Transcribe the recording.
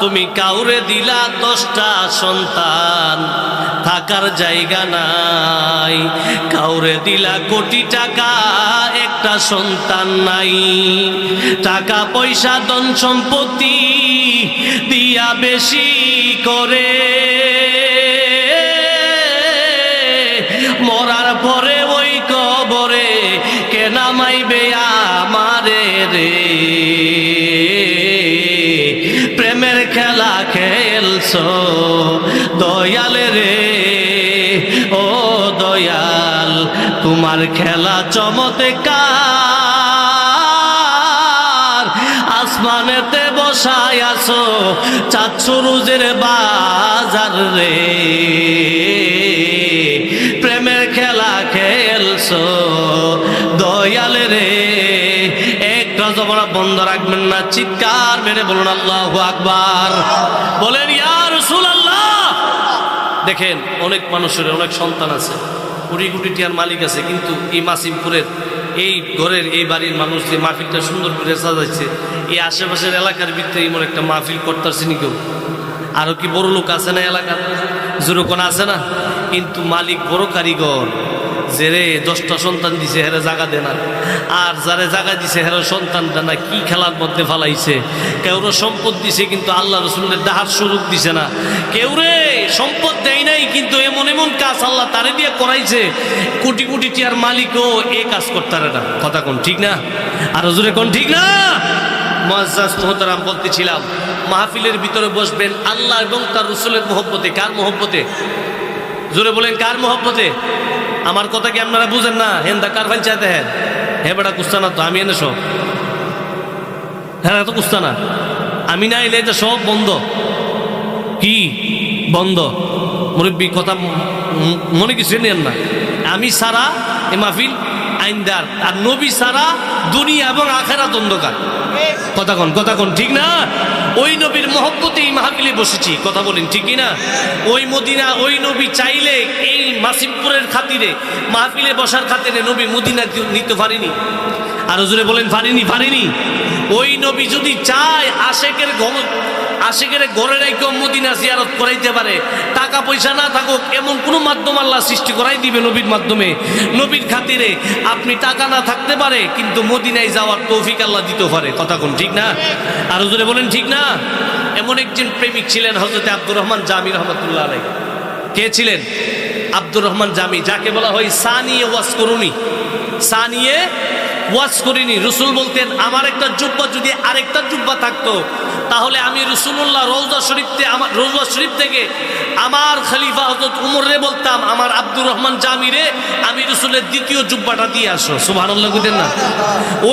তুমি কাউরে দিলা 10টা সন্তান, থাকার জায়গা নাই। কাউরে দিলা কোটি টাকা, একটা সন্তান নাই। টাকা পয়সা ধন সম্পত্তি দিয়া বেশি করে, মরার পরে ওই কবরে কে নামাইবে আমারে রে। প্রেমের খেলা খেলছো দয়াল রে, ও দয়াল তোমার খেলা চমৎকার। আসমানেতে বসায় আছো চাঁদ সূরজের বাজার রে। প্রেমের খেলা খেলছো দয়াল রে। একটা জবান বন্ধ রাখবেন না, চিৎকার মেরে বলুন আল্লাহু আকবার। বলেন ইয়া রাসূলুল্লাহ। দেখেন অনেক মানুষের অনেক সন্তান আছে, কোটি কোটি টাকার মালিক আছে, কিন্তু এই মাসিমপুরের এই ঘরের এই বাড়ির মানুষ যে মাহফিলটা সুন্দর করে সাজাইছে, এই আশেপাশের এলাকার ভিতরে এমন একটা মাহফিল করতেছে নি কেউ? আরো কি বড় লোক আছে না এলাকার? জোরকোন আছে না? কিন্তু মালিক বড় কারিগর, যে রে 10টা সন্তান দিছে হেরে জায়গা দে না, আর যারে জায়গা দিছে হেরে সন্তান দেয় না। কি খেলার মধ্যে ফালাইছে। কেউরে সম্পদ দিছে কিন্তু আল্লাহ রসুলের দাহার সুযোগ দিছে না। কেউরে সম্পদ দেয় নাই কিন্তু এমন এমন কাজ আল্লাহ তারে দিয়ে করাইছে, কোটি কোটি টিয়ার মালিকও এই কাজ করতে পারে না। কথা কোন ঠিক না? আর জোরে কোন ঠিক না? মুআজ্জাজ মুহতারাম বলতেছিলাম, মাহফিলের ভিতরে বসবেন আল্লাহ এবং তার রসুলের মহব্বতে। কার মহব্বতে? জোরে বলেন কার মহব্বতে? আমার কথা কি আপনারা বুঝেন না? হেন্দা কার ভাই চাইতে হ্যাঁ হে বেটা কুস্তা না তো আমি এনে সব, হ্যাঁ তো কুস্তা না আমি না এলে এটা সব বন্ধ। কি বন্ধ? মুরব্বী কথা মনে কিছু নেন না। আমি সারা এ মাহফিল আইনদার, আর নবী সারা দুনিয়া এবং আখেরাত অন্ধকার। কথা কোন ঠিক না? ওই নবীর মহব্বতে এই মাহফিলে বসেছি। কথা বলেন ঠিক না? ওই মদিনা, ওই নবী চাইলে এই মাসিমপুরের খাতিরে মাহফিলে বসার খাতিরে নবী মদিনা নিতে পারেনি। আর হুজুরে বলেন পারেনি। ওই নবী যদি চায় আশেকের ঘরে রাইকেও মদিনা জিয়ারত করাইতে পারে। টাকা পয়সা না থাকুক এমন কোন মাধ্যম আল্লাহ সৃষ্টি করাই দিবে নবীর মাধ্যমে। নবীর খাতিরে আপনি টাকা না থাকতে পারে কিন্তু মদিনায় যাওয়ার তৌফিক আল্লাহ দিতে পারে। কথা কোন ঠিক না? আর হুজুরে বলেন ঠিক না? এমন একজন প্রেমিক ছিলেন হযরতে আব্দুর রহমান জামি রহমাতুল্লাহ আলাইহি। কে ছিলেন? আব্দুর রহমান জামি, যাকে বলা হয় সানিয়ে ওয়াজ করুনি। সানিয়ে ওয়াজ করিনি। রসুল বলতেন আমার একটা জুব্বা যদি আরেকটা জুব্বা থাকতো তাহলে আমি রাসূলুল্লাহ রওজা শরীফ থেকে আমার খলিফা হযরত উমরে বলতাম আমার আব্দুর রহমান জামিরে আমি রসুলের দ্বিতীয় জুব্বাটা দিয়ে আসো। সুবহানাল্লাহ কইতেন না?